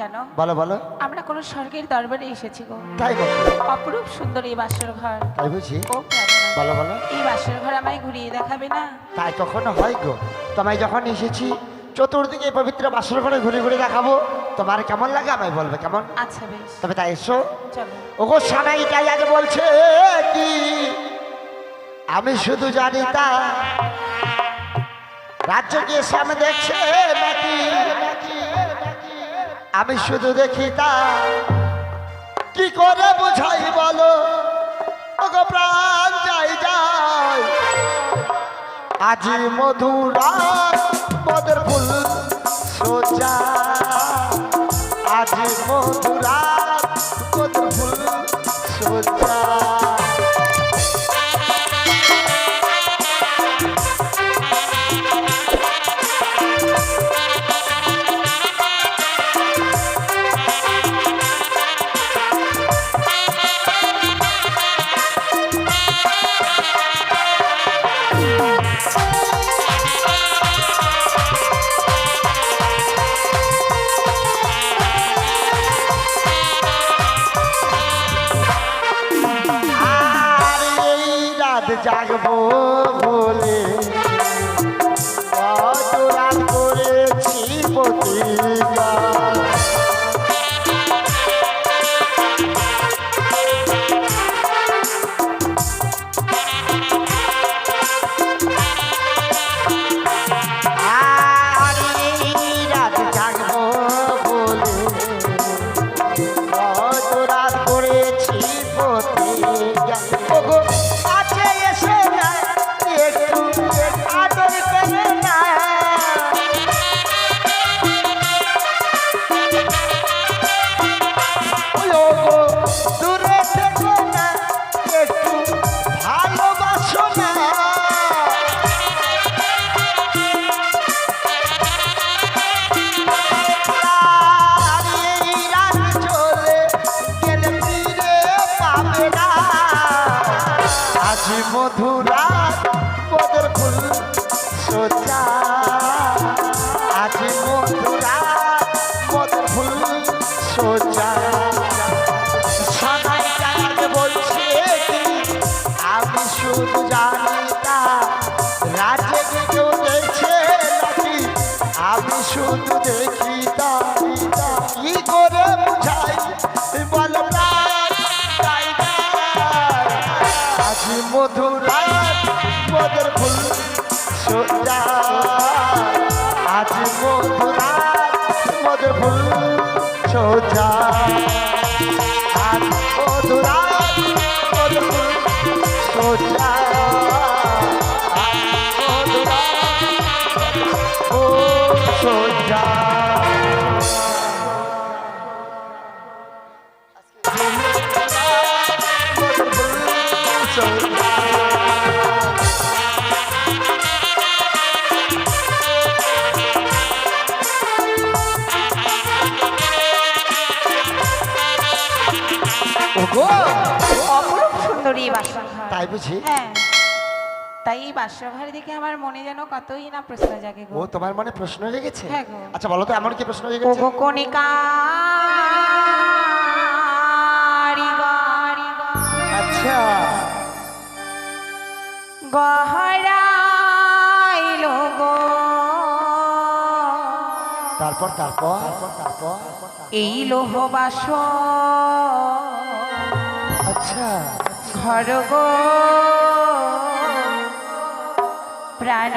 জানো? বলো বলো। আমরা কোন স্বর্গের দরবারে এসেছি গো। তাই বলো। অপরূপ সুন্দর এই বাসর ঘর। তাই বুঝি। ও প্রাণনাথ, বলো বলো। এই বাসর ঘর আমায় ঘুরিয়ে দেখাবে না? তাই কখনো হয় গো? তোমায় যখন এসেছি চতুর্দিকে এই পবিত্র বাসর ঘরে ঘুরে ঘুরে দেখাবো, তোমার কেমন লাগে আমায় বলবে কেমন? আচ্ছা বেশ, তবে তাই এসো। চলো। ওগো সানাইটাই আজ বলছে কি আমি শুধু জানি তা, রাজ্য গিয়ে সামনে দেখছে নাকি, আমি শুধু দেখি তা, কি করে বোঝাই বলো ওগো প্রাণ যাই যাই, আজি মধুরা পদের ফুল সোজা, আজি মধুরা পদের ফুল সোজা। জাগবো বলে কত রাত করেছি প্রতিজ্ঞা, আর এই রাত জাগবো বলে কত রাত করেছি প্রতিজ্ঞা। ওগো মধুরা পদের ফুল সোজা, আজি মধুরা পদের ফুল সোজা। সবাই জানাতে বলছে আমি শুধু জানি তা, রাজ্যে কেউ দেখছে নাকি, আমি শুধু দেখি তা, কি করে বুঝাই বলো আজি মধুরা পদের ফুল সোজা, আজি মধুরা পদের ফুল সোজা, আজি মধুরা পদের ফুল সোজা, মধুরা ফুল সোজা। অপরূপ সুন্দরী এই বাসর ঘর। তাই বুঝি। হ্যাঁ, তাই এই বাসর ঘর দেখে আমার মনে যেন কতই না প্রশ্ন জাগে গো। ও তোমার মনে প্রশ্ন জেগেছে? হ্যাঁ গো। আচ্ছা বলো তো এমন কি প্রশ্ন জেগেছে? ওগো কণিকা আচ্ছা গহরাইলো গো, তারপর তারপর তারপর এই লোহ বাস আচ্ছা ঘর গো প্রাণ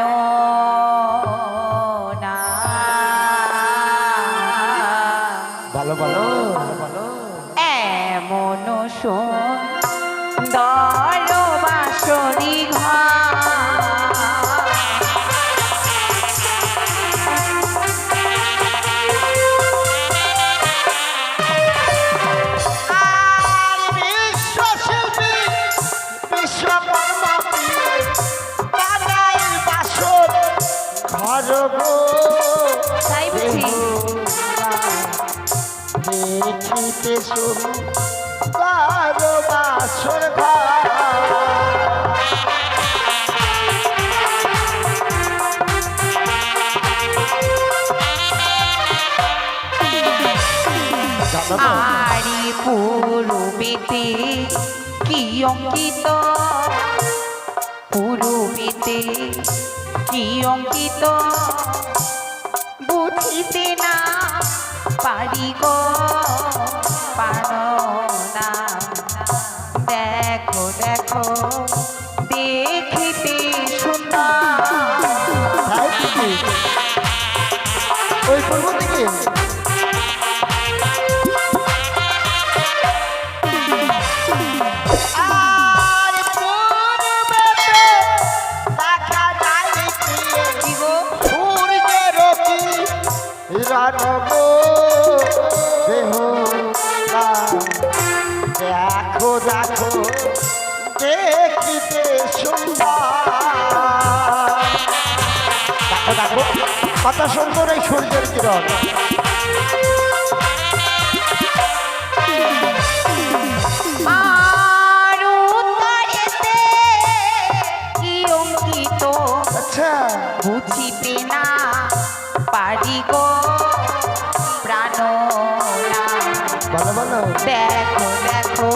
না, ভালো ভালো ভালো। এমন সুন্দর বাসরি ঘর, আর বিশ্ব শিল্পী বিশ্বকর্মা বানাই বাসর ঘর গো, তাই বুঝি। দেখিতে সুন্দর বাসর ঘর, জানো তো? আরি পূর্বেতে কি অঙ্কিত, পূর্বেতে কি অঙ্কিত, বুঝিতে না পারি গো, পারো না। দেখো দেখো দেখিতে সুন্দর। তাই কি? ওই পূর্ব দিকে আর পূর্বেতে দেখা যায় কি গো? সূর্যের কিরণ গো, দেহ দেখো দেখো দেখিতে সুন্দর। দেখো দেখো কত সুন্দর এই সূর্যের কিরণ। আর উত্তরেতে কি অঙ্কিত, আচ্ছা বুঝিতে না পারি গো, প্রাণনা। বলো বলো। দেখো দেখো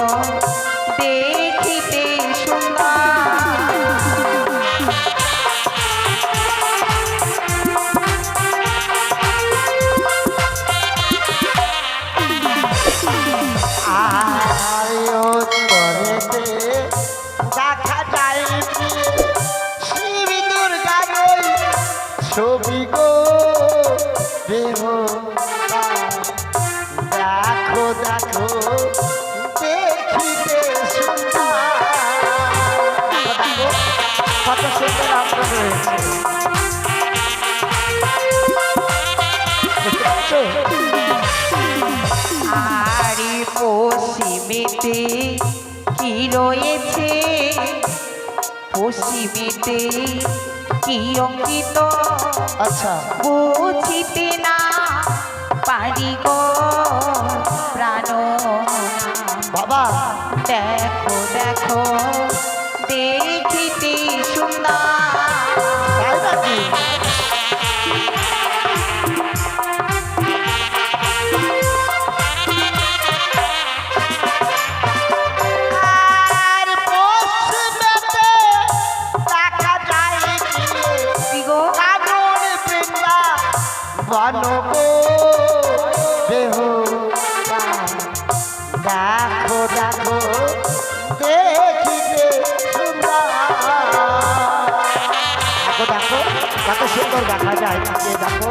দেখিতে সুন্দর। আর উত্তরেতে দেখা যায় শিবী দুর্গার ওই ছবি গো, দেহ দেখো দেখো দেখিতে সুন্দর। দেখো, কত সুন্দর আঙ্গ রয়েছে। দেখতে পাচ্ছ? আরে পশ্চিমেতে কি রয়েছে, পশ্চিমেতে কি অঙ্কিত, আচ্ছা বুঝিতে না পারি গো, প্রাণনা। বাবা দেখো দেখো দেখিতে সুন্দর। তাই নাকি? আর পশ্চিমেতে দেখা যায় কি গো? কানন বৃন্দা বন গো, দেহ দেখো দেখো দেখিতে সুন্দর। দেখো দেখো কত সুন্দর দেখা যায়। তাকিয়ে দেখো।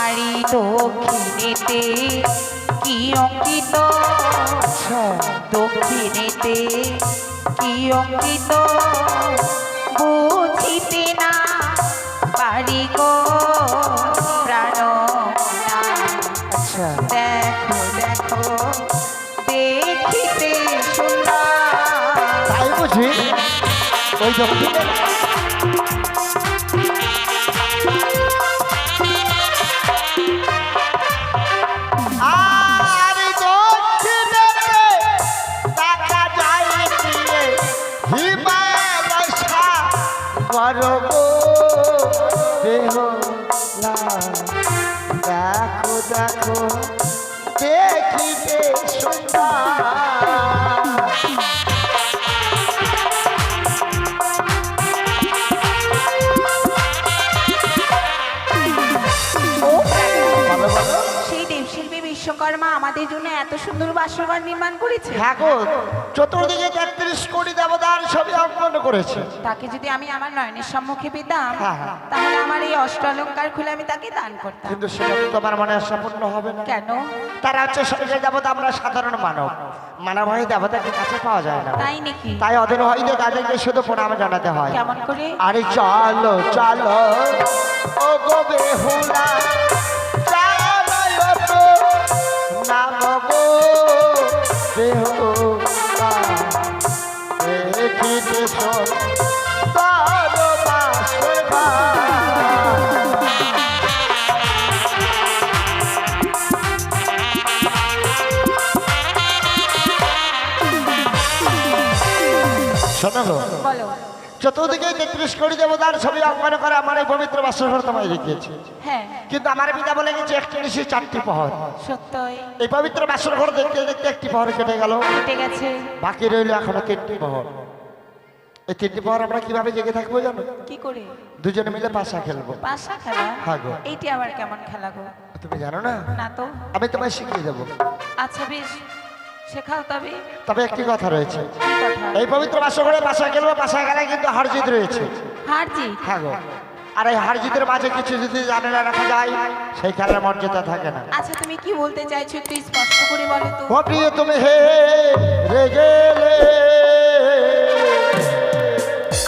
আরি দক্ষিণেতে কি অঙ্কিত, আচ্ছা দক্ষিণেতে কি অঙ্কিত, বুঝিতে না পারি গো, প্রাণনা। আচ্ছা দেখো দেখো দেখিতে সুন্দর। তাই বুঝি? ওই দক্ষিণে আর দক্ষিণেতে দেখা যায় হিমালয় সাগর গো, দেহ দেখো দেখো দেখিতে সুন্দর। ও বলো বলো। সেই দেবশিল্পী বিশ্বকর্মা আমাদের জন্য এত সুন্দর বাসরঘর নির্মাণ করেছে। ঠাকুর চতুর্দিকে 33 কোটি দেবতার ছবি অঙ্কন করেছে। তাকে যদি আমি আমার নয়নের সম্মুখে পেতাম, হ্যাঁ, হ্যাঁ। তাহলে আমার এই অষ্টালঙ্কার খুলে আমি তাকে দান করতাম। কিন্তু সেটা তো তোমার মনে সম্পূর্ণ হবে না। কেন? তারা হচ্ছে স্বর্গের দেবতা, আমরা সাধারণ মানব। মানবহী দেবতাকে কাছে পাওয়া যায় না। তাই নাকি? তাই ওদের হইতে তাদেরকে শুধু প্রণাম জানাতে হয়। কেমন করে? আরে চলো চলো ও গো বেহুলা, চলো তো নাম গো বেহুলা, দেখিতে সুন্দর বাসর ঘর। শোনো গো, বলো। চতুর্দিকে 33 কোটি দেবতার ছবি অঙ্কন করে আমার এই পবিত্র বাসর ঘর তোমায় রেখেছি। হ্যাঁ কিন্তু আমার পিতা বলে গেছে 41 4টি প্রহর। সত্যই এই পবিত্র বাসর ঘর দেখতে দেখতে একটি প্রহর কেটে গেল, কেটে গেছে। বাকি রইল এখনো 3টি প্রহর। এই 3টি প্রহর আমরা কিভাবে জেগে থাকবো জানো? কি করে? দুজনে মিলে পাশা খেলবো। পাশা খেলা? হ্যাঁ গো। এইটি আবার কেমন খেলা গো? তুমি জানো না? না তো। আমি তোমায় শিখিয়ে দেবো। আচ্ছা বেশ, শেখাও তবে। তবে একটি কথা রয়েছে, কি কথা? এই পবিত্র বাসর ঘরে পাশা খেলবো, পাশা খেলায় কিন্তু হার জিত রয়েছে। হার জিত? হ্যাঁ গো। আর এই হার জিতের মাঝে কিছু যদি জানে না রাখা যায়, সেই খেলার মর্যাদা থাকে না। আচ্ছা তুমি কি বলতে চাইছো একটু স্পষ্ট করে বলো তো। ও প্রিয় তুমি হে রে গেলে,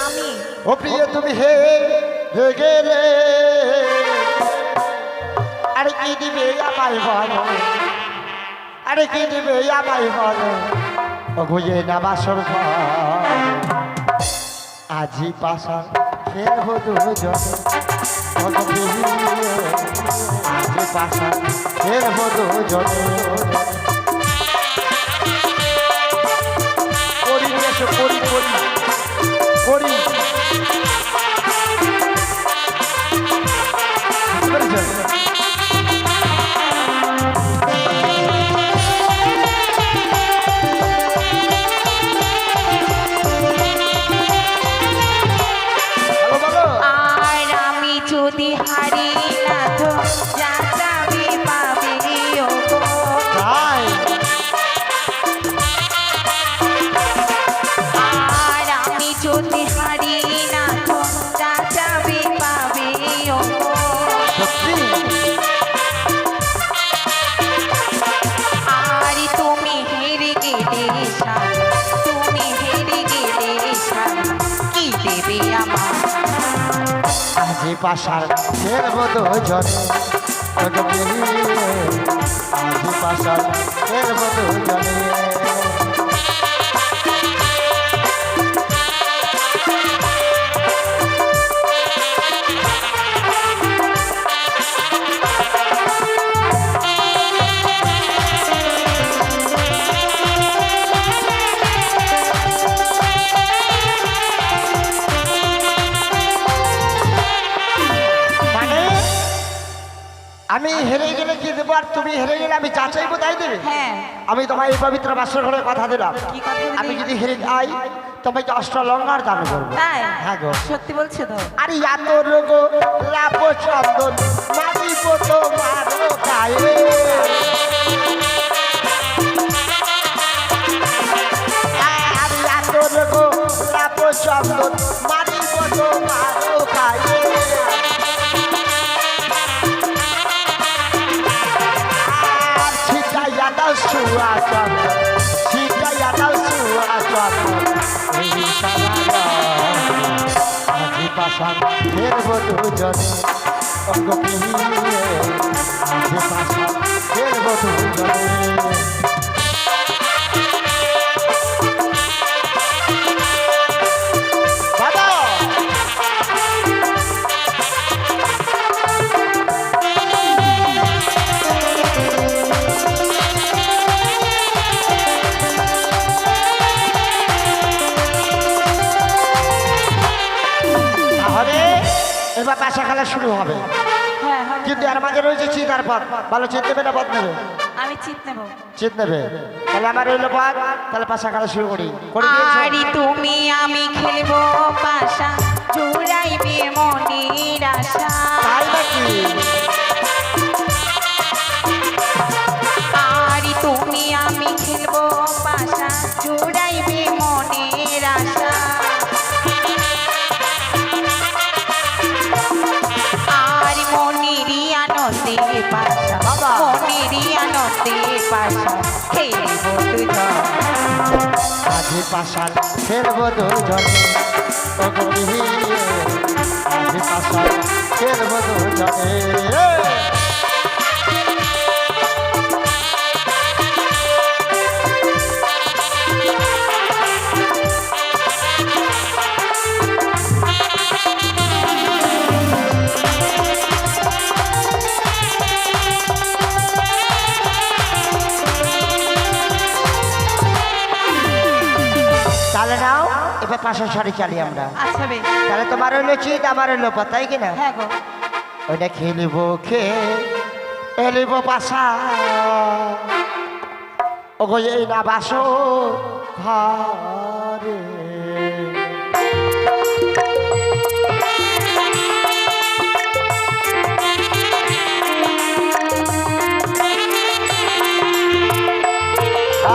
আমি? ও প্রিয় তুমি হে রে গেলে, আরে কি দিবে আমায় বলো, আরে কি দিবে আমায় বলো, ও গুজে না বাসর ঘর আজি পাশা খেলবো দুজন, আজি পাশা খেলবো দুজন। করি এসো করি করি করি, আর আমি যদি হারি না তো যা যাবে পাবে ও গো। তাই আর আমি যদি হারি না তো যা যাবে পাবে ও গো। সত্যি আর তুমি হেরে গেলে সাথ, তুমি হেরে গেলে সাথ, কি দেবে আমার? আজি পাশার খেলবো দুজনে, আজি পাশার খেলবো দুজনে। মানে আমি হেরে গেলে কি দেবো, আর তুমি হেরে গেলে আমি যা চাইবো তাই দেবে? হ্যাঁ। আমি তোমার এই পবিত্র বাসর ঘরে কথা দিলাম, কি কথা দিলি? আমি যদি হেরে যাই তোমাকে অষ্টলঙ্গার দান করবো। তাই? হ্যাঁ গো। সত্যি বলছো তো? আরে এত রোগ লাভ চন্দন মারিব তোমার গায়ে, আরে এত রোগ লাভ চন্দন মারিব তোমার গায়ে। আর ছিটাইয়া দাও সুয়া চন্দন, ছিটাইয়া দাও সুয়া চন্দন, এই সারা আজি পাশা খেলবো দুজনে, অঙ্গ পিহিয়ে আজি পাশা খেলবো দুজনে। দাদা তাহলে এবার পাশা খেলা শুরু হবে, হ্যাঁ হবে কিন্তু তো। এর মাঝে রয়েছে চিতার পথ। ভালো চিত নেবে না পথ নেবে? আমি চিত নেব। চিত নেবে, তাহলে আমার রইল পথ, তাহলে পাশা খেলা শুরু করি। করে দিয়েছো? আরে তুমি আমি খেলবো পাশা, জুড়াইবে মনের আশা। তাই নাকি? আরে তুমি আমি খেলবো পাশা, জুড়াইবে মনের আশা। আর মনেরই আনন্দে পাশা, বাবা। মনেরই আনন্দে পাশা খেলবো দুজন। আজি পাশা খেলবো দুজনে, অঙ্গ পিহিয়ে আজি পাশা খেলবো দুজনে। তাহলে নাও এবার বাসা সারি চালি আমরা। আচ্ছা বেশ। তাহলে তোমার হইলো চিত, আমার হইলো পা, তাই কিনা? হ্যাঁ গো। ওইটা খেলিব এলিব বাসা ও গো এই না বাসো ঘরে।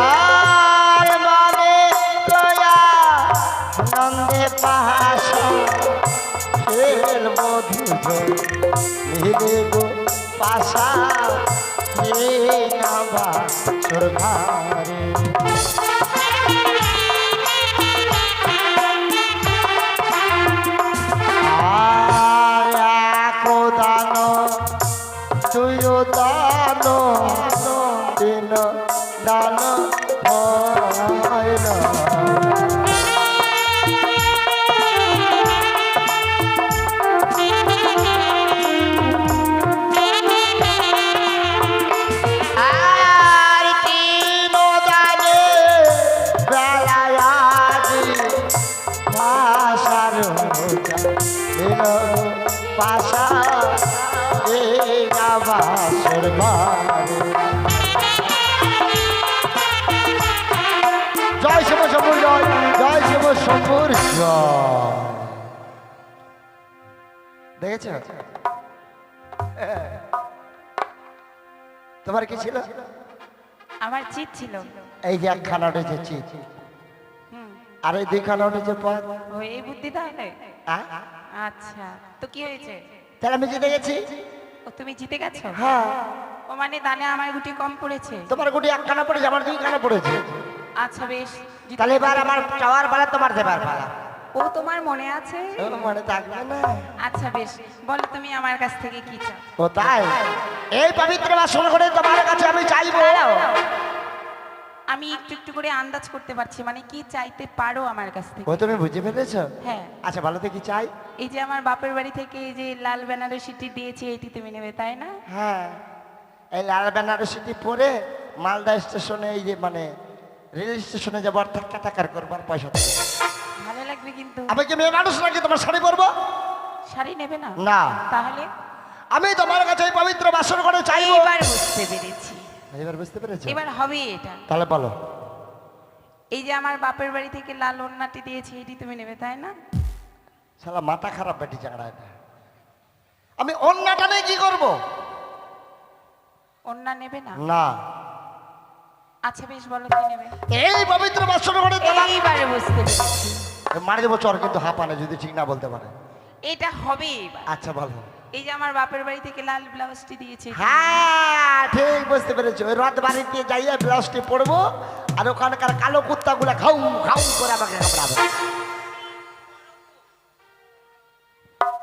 আর মনে দয়া নন্দে পাহাসা খেল মধু মিলে গো পাশা নাবা সরকারে। আর একো দান তুইও দান দিন দান হয় না। পাশা এই বাসর ঘরে। জয় শিব শম্ভুর জয়, জয় শিব শম্ভুর জয়। দেখেছ তোমার কি ছিল? আমার চিত ছিল। এই যে একখানা উঠেছে চিত, আর এই দুইখানা উঠেছে পদ। ও এই বুদ্ধি তাহলে? হ্যাঁ। আচ্ছা তো কি হয়েছে? তাহলে আমি জিতে গেছি। ও তুমি জিতে গেছো? হ্যাঁ। ও মানে দানে আমার গুটি কম পড়েছে। তোমার গুটি একখানা পড়েছে, আমার দুইখানা পড়েছে। আচ্ছা বেশ। তাহলে এবার আমার চাওয়ার পালা, তোমার দেবার পালা। ও তোমার মনে আছে? মনে থাকবে না। আচ্ছা বেশ, বলো তুমি আমার কাছ থেকে কি চাও? ও তাই? এই পবিত্র বাসন করে তোমার কাছে আমি চাইবো। আমি একটু একটু করে আন্দাজ করতে পারছি, মানে কি চাইতে পারো আমার কাছ থেকে। ও তুমি বুঝে ফেলেছো? হ্যাঁ। আচ্ছা ভালো তো কি চাই? এই যে আমার বাপের বাড়ি থেকে এই যে লাল বেনারসিটি দিয়েছে, এটি তুমি নেবে তাই না? হ্যাঁ। এই লাল বেনারসিটি পরে মালদা স্টেশনে, এই যে মানে রেল স্টেশনে যাবো, আর ধাক্কা টাকার করবার পয়সা দেবো। ভালো লাগবে কিন্তু। আমি কি মেয়ে মানুষ নাকি তোমার শাড়ি পরবো? শাড়ি নেবে না? না। তাহলে আমি তোমার কাছে এই পবিত্র বাসন করে চাইবো। এবার বুঝতে পেরেছি। এবার বুঝতে পেরেছো? এবার হবে এটা। তাহলে বলো। এই যে আমার বাপের বাড়ি থেকে লাল ওড়নাটি দিয়েছে, এটি তুমি নেবে তাই না? শালা মাথা খারাপ বেটি চাকরা এটা। আমি অন্যটা নিয়ে কি করবো? ওড়না নেবে না? না। আচ্ছা বেশ, বলো কি নেবে। এই পবিত্র বাসন করে তোমার এইবারে বুঝতে পেরেছি। মারি দেবো চর, কিন্তু হাঁপানে যদি ঠিক না বলতে পারে। এটা হবে এবার। আচ্ছা বলো। এই যে আমার বাপের বাড়ি থেকে লাল ব্লাউজটি দিয়েছে। হ্যাঁ ঠিক বুঝতে পেরেছি। ওই রাত বাড়িতে যাইয়া ব্লাউজটি পরবো, আর ওখানকার কালো কুত্তাগুলা খাউ খাউ করে আমাকে কামড়াবে।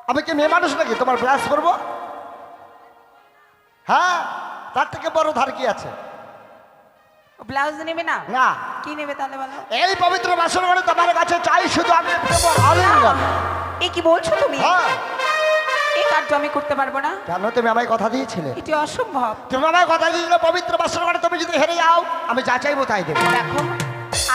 আমি কি মেয়ে মানুষ নাকি তোমার ব্লাউজ পরবো? হ্যাঁ, তার থেকে বড় ধার কি আছে? ব্লাউজ নেবে না? না। কি নেবে তাহলে বলো। এই পবিত্র বাসন করে তোমার কাছে চাই শুধু আমি দেবো আলিঙ্গন। এ কি বলছো তুমি? হ্যাঁ। এই কার্য আমি করতে পারবো না। কেন? তুমি আমায় কথা দিয়েছিলে। এটি অসম্ভব। তুমি আমায় কথা দিয়েছিলে পবিত্র বাসন করে তুমি যদি হেরে যাও আমি যা চাইবো তাই দেবো। দেখো,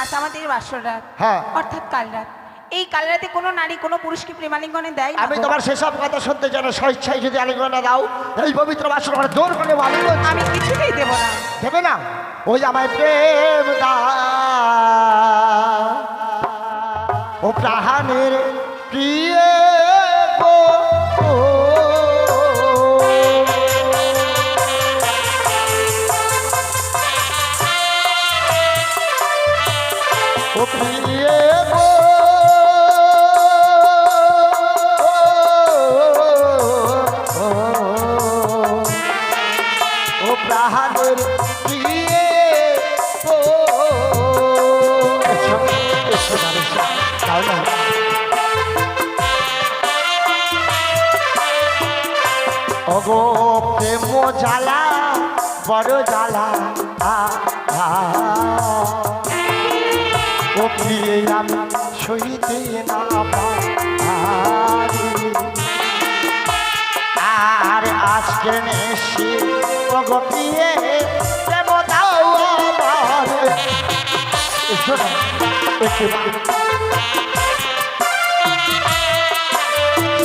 আজ আমাদের বাসর রাত, হ্যাঁ। অর্থাৎ কাল রাত। এই কাল রাতে কোনো নারী কোনো পুরুষকে প্রেমালিঙ্গনে দেয় না। আমি তোমার সেসব কথা শুনতে চাই না। স্বেচ্ছায় যদি আলিঙ্গন না দাও, এই পবিত্র বাসন করে জোর করে আলিঙ্গন আমি কিছুতেই দেবো না। দেবে না? ওই আমায় প্রেম দাও, ও প্রাণের প্রিয় গো। ও প্রিয় গো, ও প্রাণের প্রিয় গো। ওগো প্রেম জ্বালা বড় জ্বালা, ও প্রিয়ে আমি সহিতে না পারি। আর আজকে নেশি ওগো প্রিয়ে প্রেম দাও আমার।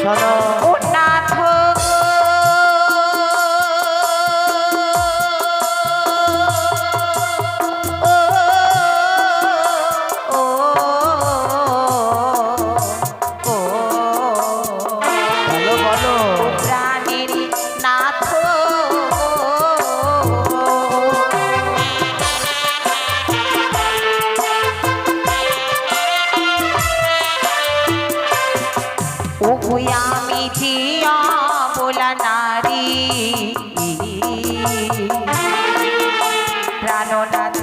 শোনো ও নাথ বলো বলো প্রাণের নাথ ও আমি জিয়া বলা নারী প্রাণনাথ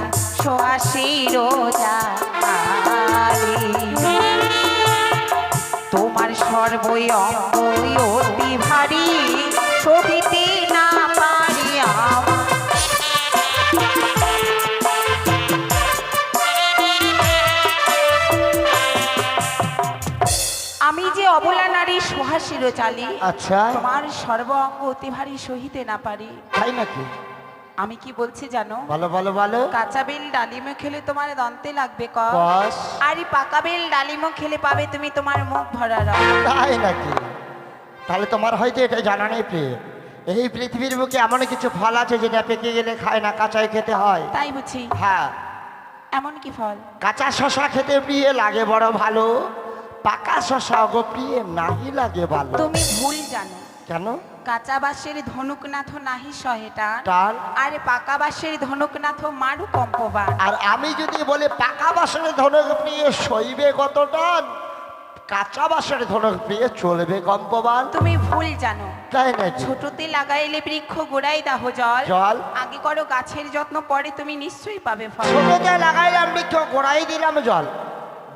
সোয়াশি রোজা তোমার সর্বই অঙ্গই অতি ভারী সবিতে না পারি আমি যে অবলা নারী সোহাসির চালি আচ্ছা তোমার সর্ব অঙ্গ অতি ভারী সহিতে না পারি। তাই নাকি আমি কি বলছি জানো? বলো বলো বলো কাঁচা বেল ডালিমও খেলে তোমার দন্তে লাগবে কম, বস আর এই পাকা বেল ডালিমও খেলে পাবে তুমি তোমার মুখ ভরা রং। তাই নাকি? তাহলে তোমার হয়তো এটা জানা নেই প্রিয়, এই পৃথিবীর বুকে এমন কিছু ফল আছে যেটা পেকে গেলে খায় না, কাঁচাই খেতে হয়। তাই বুঝি? হ্যাঁ, এমন কি ফল? কাঁচা শশা খেতে প্রিয় লাগে বড় ভালো, পাকা শশা গো প্রিয় নাহি লাগে ভালো। তুমি ভুল জানো। কেন? কাঁচা বাঁশের ধনুকনাথ নাহি সহেটান, টান আর পাকা বাঁশের ধনুকনাথ মারু কম্পবান। আর আমি যদি বলি পাকা বাসের ধনক প্রিয় সইবে কত টান, কাঁচা বাসের ধনক প্রিয় চলবে কম্পবান। তুমি ভুল জানো। তাই নাকি? ছোটতে লাগাইলে বৃক্ষ গোড়ায় দাহ জল, জল আগে করো গাছের যত্ন, পরে তুমি নিশ্চয়ই পাবে ফল। ছোটতে লাগাইলাম বৃক্ষ গোড়াই দিলাম জল,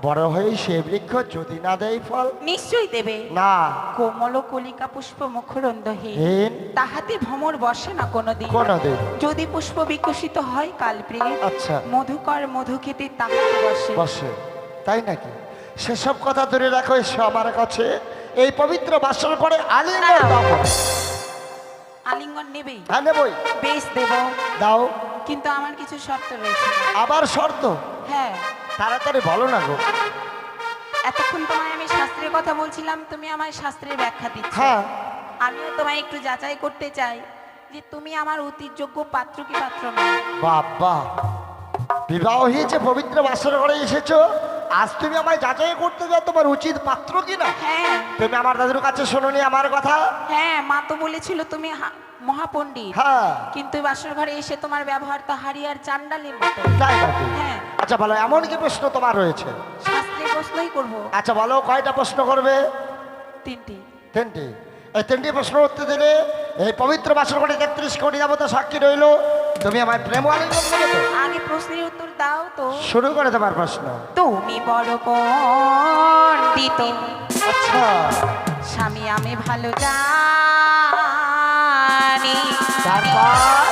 বড় হয়ে সে বৃক্ষ যদি না দেয় ফল নিশ্চয়ই দেবে না। কোমল কলিকা পুষ্প মুখরন্ধহীন, হীন তাহাতে ভ্রমর বসে না কোনোদিন। কোনদিন যদি পুষ্প বিকশিত হয় কালপ্রিয়, আচ্ছা মধুকর মধু খেতে তাহাতে বসে। বসে। তাই নাকি? সেসব কথা ধরে রাখো, এসো আমার কাছে। এই পবিত্র বাসর পরে আলিঙ্গন দাও করে। আলিঙ্গন নেবেই? হ্যাঁ নেবই। বেশ দেব, দাও। কিন্তু আমার কিছু শর্ত রয়েছে। আবার শর্ত? হ্যাঁ। তাড়াতাড়ি বলো না গো। এতক্ষণ তোমায় আমি শাস্ত্রের কথা বলছিলাম, তুমি আমার শাস্ত্রের ব্যাখ্যা দিচ্ছ। হ্যাঁ আমিও তোমায় একটু যাচাই করতে চাই যে তুমি আমার অতিযোগ্য পাত্র কি পাত্র নয়। বাবা, বিবাহ হয়েছে, পবিত্র বাসর ঘরে এসেছো, আজ তুমি আমায় যাচাই করতে যাও তোমার উচিত পাত্র কিনা? হ্যাঁ তুমি আমার দাদুর কাছে শোনোনি আমার কথা? হ্যাঁ, মা তো বলেছিল তুমি মহাপণ্ডিত, হ্যাঁ কিন্তু বাসর ঘরে এসে তোমার ব্যবহার তো হারিয়ার চান্ডালির মতো। তাই নাকি? হ্যাঁ। আচ্ছা বলো, এমন কি প্রশ্ন তোমার রয়েছে? শাস্ত্রে প্রশ্নই করবো। আচ্ছা বলো, কয়টা প্রশ্ন করবে? 3টি। 3টি। এই 3টি প্রশ্ন উত্তর দিলে এই পবিত্র বাসর ঘরে 33 কোটি দেবতা সাক্ষী রইল, তুমি আমায় প্রেম আলিঙ্গন দেবে তো? আগে প্রশ্নের উত্তর দাও তো। শুরু করে তোমার প্রশ্ন। তুমি বড় পণ্ডিত, আচ্ছা স্বামী আমি ভালো জানি, তারপর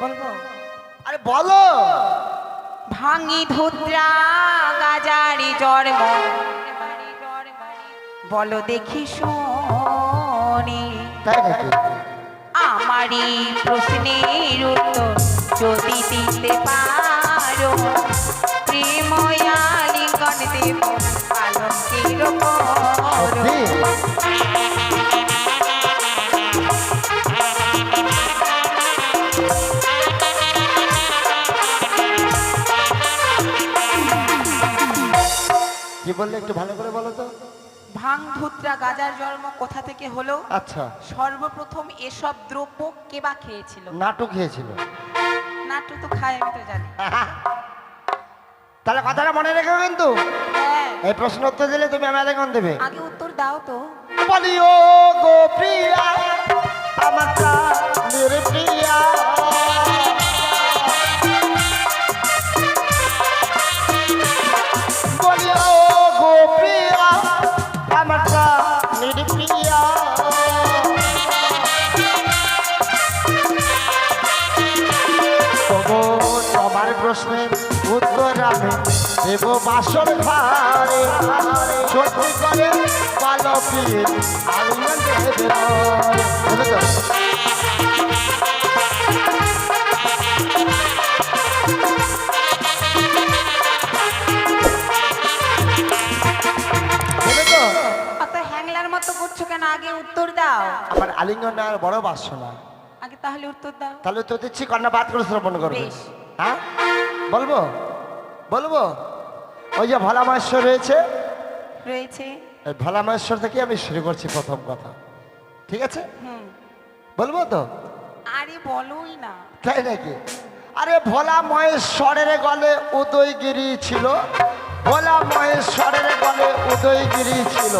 বলবো? আরে বলো। ভাঙি ধুদ্রা গাজারি জন্ম, বলো দেখি শুনি, তাই নাকি? আমারই প্রশ্নের উত্তর যদি দিতে পারো, প্রেম আলিঙ্গন দেব আলঙ্কের পরো। সত্যি? কি বললে একটু ভালো করে বলো তো। ভাং ধুত্রা গাজার জন্ম কোথা থেকে হলো? আচ্ছা, সর্বপ্রথম এসব দ্রব্য কে বা খেয়েছিল? নাটক খেয়েছিল। নাটু তো খায়, আমি তো জানি। তাহলে কথাটা মনে রেখো কিন্তু। হ্যাঁ, এই প্রশ্ন উত্তর দিলে তুমি আমায় আলিঙ্গন দেবে। আগে উত্তর দাও তো। বলিও গো প্রিয়া, আমার প্রাণের প্রিয়া, বলিও গো প্রিয়া, আমার প্রাণের প্রিয়া, তবু তোমার প্রশ্নের উত্তর আমি দেব বাসর ঘরে, সত্যি করে ভালো প্রিয় আলিঙ্গন দেবে। বুঝলে তো? বুঝলে এত করছো কেন? আগে উত্তর দাও। আমার আলিঙ্গন নেওয়ার বড় বাসনা। আগে তাহলে উত্তর দাও। তাহলে তো দিচ্ছি, কন্যা বাদ করে শ্রবণ করবে। বেশ। হ্যাঁ, বলবো বলবো। ওই যে ভোলা মহেশ্বর রয়েছে, রয়েছে। এই ভোলা মহেশ্বর থেকে আমি শুরু করছি প্রথম কথা, ঠিক আছে? হুম। বলবো তো? আরে বলোই না। তাই নাকি? আরে ভোলা মহেশ্বরের গলে উদয়গিরি ছিল, ভোলা মহেশ্বরের গলে উদয়গিরি ছিল,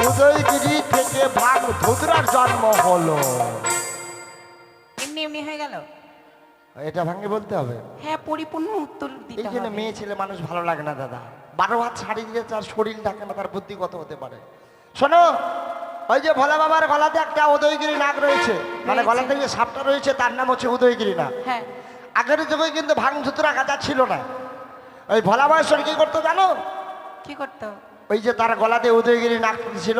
উদয়গিরি থেকে ভাগ ধুতরার জন্ম হলো। এমনি এমনি হয়ে গেল? এটা ভাঙে বলতে হবে। হ্যাঁ, পরিপূর্ণ উত্তর এই দিতে জন্য হবে। মেয়ে ছেলে মানুষ ভালো লাগে না দাদা। 12 হাত শাড়ি দিয়ে তার শরীর থাকে না, তার বুদ্ধি কত হতে পারে। শোনো, ওই যে ভোলা বাবার গলাতে একটা উদয়গিরি নাগ রয়েছে, মানে রয়েছে। গলাতে যে সাপটা রয়েছে তার নাম হচ্ছে উদয়গিরি নাগ। হ্যাঁ। আগের যুগে কিন্তু ভাঙ ধুতরা গাঁজা ছিল না। ওই ভোলা মহেশ্বর কি করতো জানো? কি করতো? ওই যে তার গলাতে উদয়গিরি নাগ ছিল,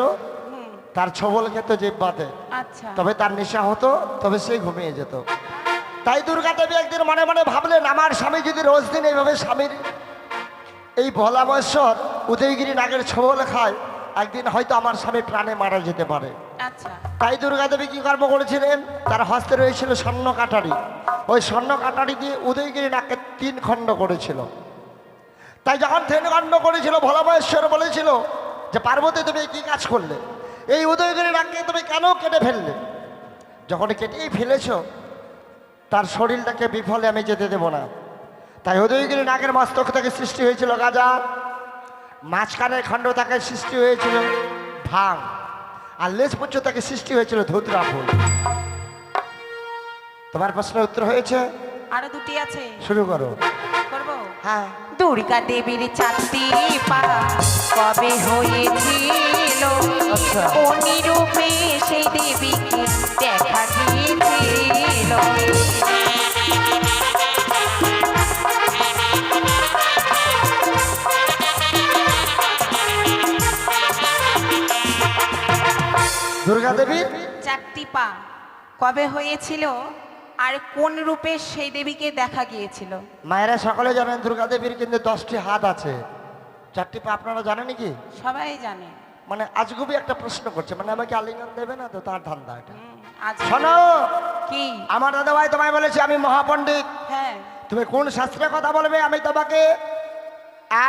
হুম। তার ছবল খেত জিহ্বাতে, আচ্ছা। তবে তার নেশা হতো, তবে সেই ঘুমিয়ে যেত। তাই দুর্গা দেবী একদিন মনে মনে ভাবলেন, আমার স্বামী যদি রোজ দিন এইভাবে স্বামীর এই ভোলা মহেশ্বর উদয়গিরি নাগের ছবল খায়, একদিন হয়তো আমার স্বামী প্রাণে মারা যেতে পারে। আচ্ছা। তাই দুর্গা দেবী কি কর্ম করেছিলেন? তার হস্তে রয়েছিল স্বর্ণ কাটারি, ওই স্বর্ণ কাটারি দিয়ে উদয়গিরি নাগকে 3 খণ্ড করেছিল। তাই যখন 3 খণ্ড করেছিল, ভোলা মহেশ্বর বলেছিল যে পার্বতী তুমি কি কাজ করলে? এই উদয়গিরি নাগকে তুমি কেন কেটে ফেললে? যখন কেটেই ফেলেছ, তার শরীরটাকে বিফলে আমি যেতে দেব না। তাই উদয়গিরি নাগের মস্তক থেকে সৃষ্টি হয়েছিল গাজা, মাঝখানের খণ্ড থেকে সৃষ্টি হয়েছিল ভাং, আর লেজ পুচ্ছ থেকে সৃষ্টি হয়েছিল ধুতরা ফুল। তোমার প্রশ্নের উত্তর হয়েছে? আরো দুটি আছে, শুরু করো। করবো? হ্যাঁ। দুর্গা দেবীর 4টি পা কবে হয়েছিল? আচ্ছা। কোন রূপে সেই দেবীকে দেখা গিয়েছিল? দুর্গা দেবীর 4টি পা কবে হয়েছিল আর কোন রূপে সেই দেবীকে দেখা গিয়েছিল? মায়েরা সকলে জানেন দুর্গা দেবীর কিন্তু 10টি হাত আছে, 4টি পা আপনারা জানেন কি? সবাই জানে। মানে আজগুবি একটা প্রশ্ন করছে, মানে আমাকে আলিঙ্গন দেবে না তো, তার ধান্দা এটা। আজ শোনো, কি? আমার দাদা ভাই তোমায় বলেছে আমি মহাপণ্ডিত, হ্যাঁ। তুমি কোন শাস্ত্রের কথা বলবে আমি তোমাকে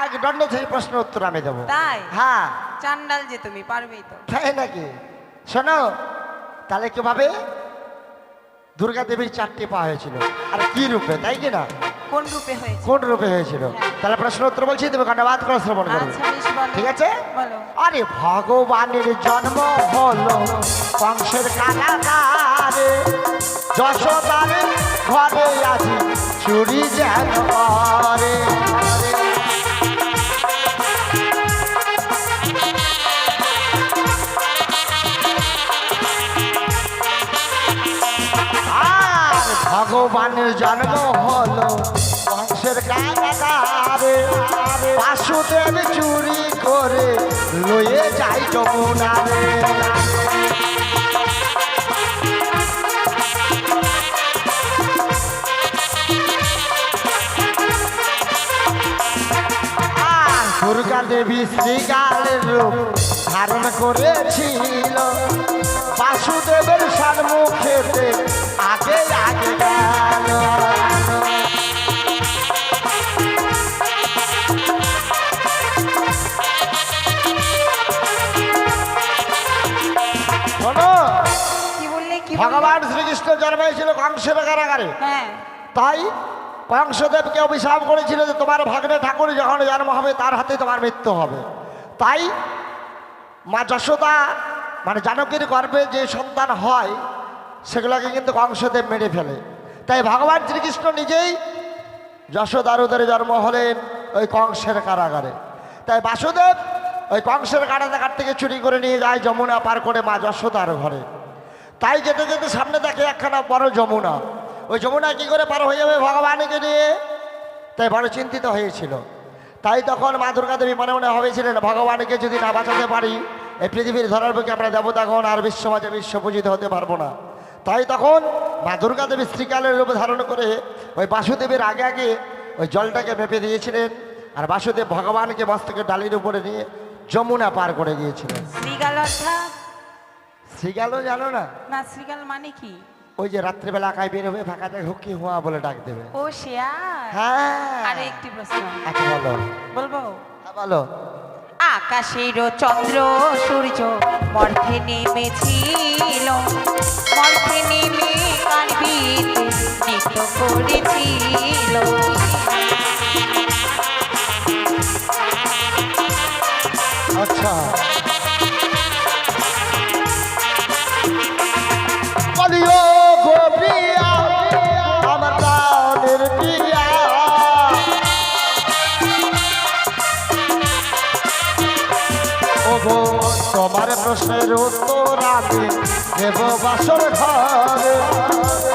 এক দণ্ড সেই প্রশ্নের উত্তর আমি দেবো। তাই? হ্যাঁ। চান্ডাল যে তুমি, পারবেই তো। তাই নাকি? শোনো, তাহলে কিভাবে দুর্গা দেবীর 4টি পা হয়েছিল আর কি রূপে, তাই কি না? কোন রূপে হয়েছে? কোন রূপে হয়েছিল? হ্যাঁ। তাহলে প্রশ্ন উত্তর বলছি, তুমি ঘন্টাবাদ করে শ্রবণ করবে, আচ্ছা, বেশ, বলো। ঠিক আছে? বলো। আরে ভগবানের জন্ম হলো কংসের কারাগারে, যশোদার ঘরে আজি চুরি যেন করে। আর ভগবানের জন্ম হলো কংসের কারাগারে, বাসুদেব চুরি করে লয়ে যাই যমুনারে। আর দুর্গা দেবী শ্রীকালের রূপ ধারণ করেছিল, বাসুদেবের সম্মুখেতে আগে আগে গেল। শোনো, কি বললে? কি ভগবান শ্রীকৃষ্ণ জন্মেছিল কংসের কারাগারে। হ্যাঁ। তাই কংসদেবকে অভিশাপ করেছিল যে তোমার ভাগ্নে ঠাকুর যখন জন্ম হবে তার হাতে তোমার মৃত্যু হবে। তাই মা যশোদা মানে জানকীর গর্ভে যে সন্তান হয় সেগুলোকে কিন্তু কংসদেব মেরে ফেলে। তাই ভগবান শ্রীকৃষ্ণ নিজেই যশোদার উদরে জন্ম হলেন ওই কংসের কারাগারে। তাই বাসুদেব ওই কংসের কারাগার থেকে চুরি করে নিয়ে যায় যমুনা পার করে মা যশোদার ঘরে। তাই যেতে যেতে সামনে দেখে একখানা বড় যমুনা, ওই যমুনা কি করে পার হয়ে যাবে ভগবানকে নিয়ে, তাই বড় চিন্তিত হয়েছিল। তাই তখন মা দুর্গা দেবী মনে মনে ভাবেছিলেন ভগবানকে যদি না বাঁচাতে পারি এই পৃথিবীর ধরার বুকে আমরা দেবতাগণ আর বিশ্বমাঝে বিশ্বপূজিত হতে পারবো না। তাই তখন মা দুর্গা দেবী শ্রীকালের রূপ ধারণ করে ওই বাসুদেবের আগে আগে ওই জলটাকে মেপে দিয়েছিলেন, আর বাসুদেব ভগবানকে মস্তকের ডালির উপরে নিয়ে যমুনা পার করে গিয়েছিলেন। শ্রীকাল অর্থাৎ শ্রীগালও জানো না? না, শ্রীকাল মানে কি? ওই যে রাত্রিবেলা একাই বেরোবে, ফাঁকা জায়গায় হুকি হুয়া বলে ডাক দেবে। ও শেয়াল। হ্যাঁ। আরে একটি প্রশ্ন আচ্ছা বলো। বলবো? হ্যাঁ বলো। আকাশের চন্দ্র সূর্য মর্থে নেমেছিল, মর্থে নেমে কার্বিতে নৃত্য করেছিল। আচ্ছা বলিও গো প্রিয়া, আমার প্রাণের প্রিয়া, ওগো তোমার প্রশ্নের উত্তর আমি দেব বাসর ঘরে,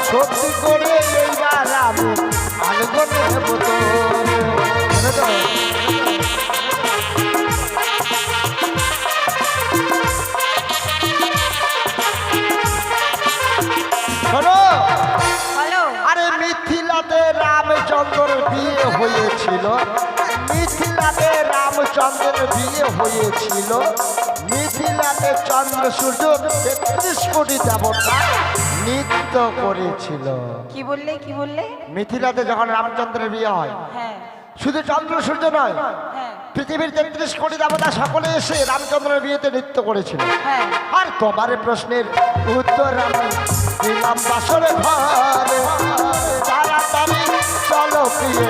সত্যি করে এইবার আমি আলগো নেব তোরে। বুঝলে তো? শোনো, বলো। আরে মিথিলাতে রামচন্দ্রের বিয়ে হয়েছিল, মিথিলাতে রামচন্দ্রের বিয়ে হয়েছিল, মিথিলাতে চন্দ্র সূর্য ৩৩ কোটি দেবতা নৃত্য করেছিল। কি বললে, কি বললে? মিথিলাতে যখন রামচন্দ্রের বিয়ে হয়, হ্যাঁ শুধু চন্দ্র সূর্য নয়, হ্যাঁ পৃথিবীর ৩৩ কোটি দেবতা সকলে এসে রামচন্দ্রের বিয়েতে নৃত্য করেছিল। হ্যাঁ। আর তোমার প্রশ্নের উত্তর আমি দিলাম বাসর ঘরে, তাড়াতাড়ি চলো প্রিয়ে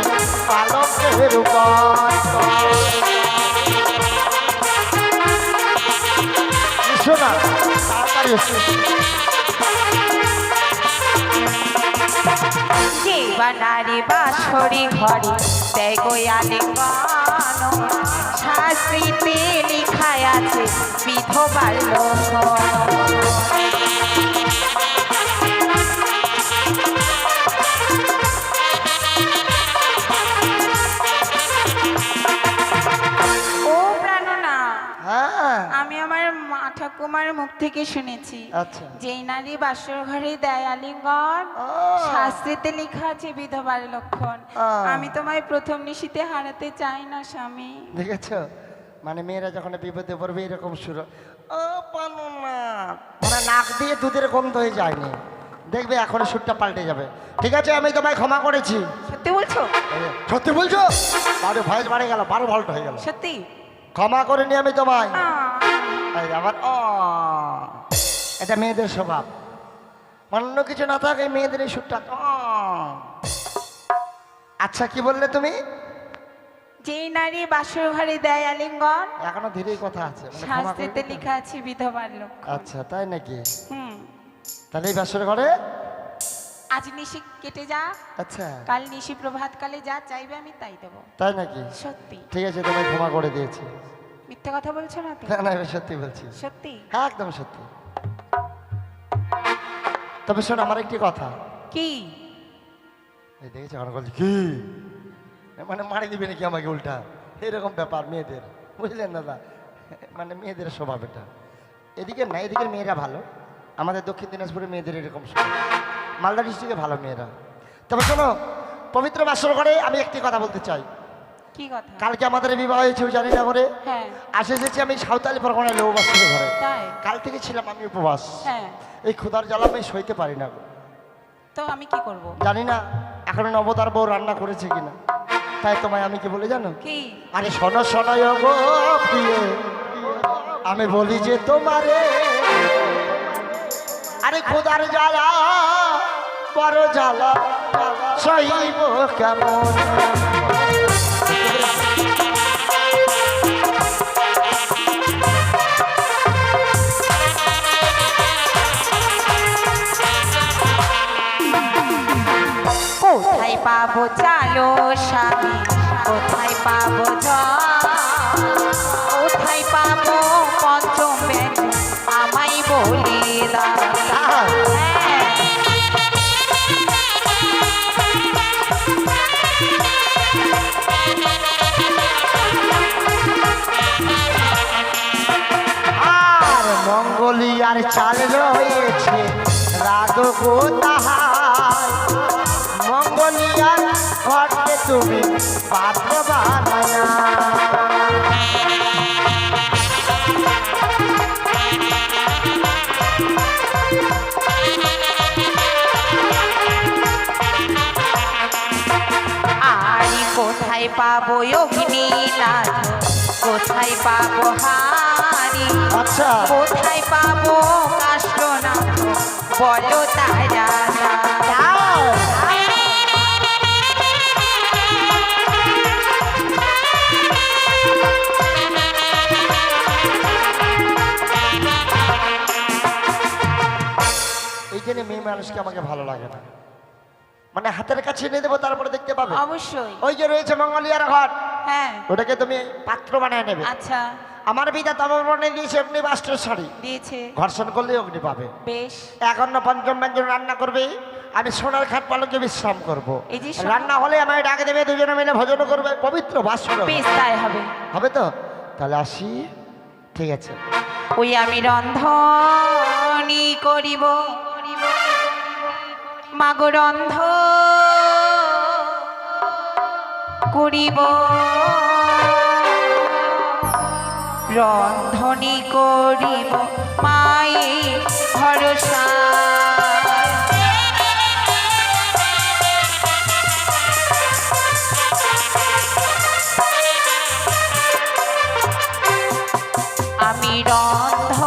পালকের উপর। এসো না, তাড়াতাড়ি এসো। যে বানারে বাসরি ঘরে দেয় গোয়ালিঙ্গন, শাস্ত্রীতে লেখায় আছে বিধবার লক্ষণ। ও প্রাণনা, হ্যাঁ আমি আমার মা ঠাকুমার মুখ থেকে শুনেছি, আচ্ছা। যেই নারী বাসর ঘরে দেয় আলিঙ্গন, ও। শাস্ত্রীতে লেখা আছে বিধবার লক্ষণ। ও। আমি তোমায় প্রথম নিশিতে হারাতে চাই না স্বামী। দেখেছো, মানে মেয়েরা যখন বিপদে পড়বে এরকম শুরু, ও পানো না, মানে নাক দিয়ে দুধের গন্ধ হয়ে যায়নি, দেখবে এখন সুরটা পাল্টে যাবে। ঠিক আছে, আমি তোমায় ক্ষমা করেছি। সত্যি বলছো? সত্যি বলছো? বারো ভয়েস বাড়ে গেল, 12 ভল্ট হয়ে গেল। সত্যি? ক্ষমা করে নি আমি তোমায়। আহ, এই আবার এটা মেয়েদের স্বভাব, অন্য কিছু না থাকে মেয়েদের এই সুরটা। আচ্ছা কি বললে তুমি? যেই নারী বাসর ঘরে দেয় আলিঙ্গন, এখনো ধীরেই কথা আছে, মানে ক্ষমা করে শাস্ত্রীতে দিতে? লেখা আছে বিধবার লক্ষণ। আচ্ছা তাই নাকি? হুম। তাহলে এই বাসর ঘরে আজ নিশি কেটে যা, আচ্ছা কাল নিশি প্রভাতকালে যা চাইবে আমি তাই দেবো। তাই নাকি? সত্যি? ঠিক আছে, তোমায় ক্ষমা করে দিয়েছি। মিথ্যে কথা বলছো না তো? না না, আমি সত্যি বলছি। সত্যি? হ্যাঁ একদম সত্যি। তবে শোন, আমার একটি কথা। কি? এই দেখেছি এখন বলছি কি, মানে মারি দিবে নাকি আমাকে উল্টা, এরকম ব্যাপার মেয়েদের, বুঝলেন দাদা? মানে মেয়েদের স্বভাব এটা। এদিকে না, এদিকের মেয়েরা ভালো, আমাদের দক্ষিণ দিনাজপুরের মেয়েদের এরকম স্বভাব, মালদা ডিস্ট্রিক্টে ভালো মেয়েরা। তবে শোনো, পবিত্র বাসর ঘরে আমি একটি কথা বলতে চাই। কি কথা? কালকে আমাদের বিবাহ হয়েছে ওই জানি না করে, হ্যাঁ। আসে এসেছি আমি সাঁওতালি পরগনায় লৌ বাসর ঘরে। তাই? কাল থেকে ছিলাম আমি উপবাস। হ্যাঁ। এই ক্ষুধার জ্বালা আমি সইতে পারি না গো। তো আমি কি করব? জানি না এখনো নবতার বউ রান্না করেছে কিনা, তাই তোমায় আমি কি বলে জানো? কি? আরে শোনো শোনো গো প্রিয়ে, আমি বলি যে তোমারে, আরে খোদার জ্বালা বড় জ্বালা সইব কেমন। কোথায় পাবো চালো স্বামী, কোথায় পাবো জল, কোথায় পাবো পঞ্চম ব্যাগ, আমায় বলে দাও। হ্যাঁ। আর মঙ্গলিয়ার চাল রয়েছে রাগ গো তাহার, মঙ্গলিয়ার ঘটে তুমি পাত্র বানায়া। পাবো অগ্নিনাথ কোথায় পাবো হারি আচ্ছা কোথায় পাবো কাষ্টনাথ বলো তারা যাও। এই জন্য মেয়ে মানুষকে আমাকে ভালো লাগে না, মানে হাতের কাছে এনে দেবো তারপরে দেখতে পাবে। অবশ্যই ওই যে রয়েছে মঙ্গলিয়ার ঘর, হ্যাঁ ওটাকে তুমি পাত্র বানিয়ে নেবে। আচ্ছা আমার বিদা তোমার মনে দিয়েছে অগ্নি বাস্ত্র শাড়ি, দিয়েছে ঘর্ষণ করলে অগ্নি পাবে। বেশ এখন না পঞ্চম ব্যঞ্জন রান্না করবে, আমি সোনার খাট পালকে বিশ্রাম করব। এই যে সোনা- রান্না হলে আমায় ডাকে দেবে, দুজনে মিলে ভোজন করবে, পবিত্র বাসর বেশ তাই হবে হবে তো? তাহলে আসি, ঠিক আছে। ওই আমি রন্ধনি করিব মাগো রন্ধ করিব রন্ধনি করিব মায়ে ভরসা আমি রন্ধ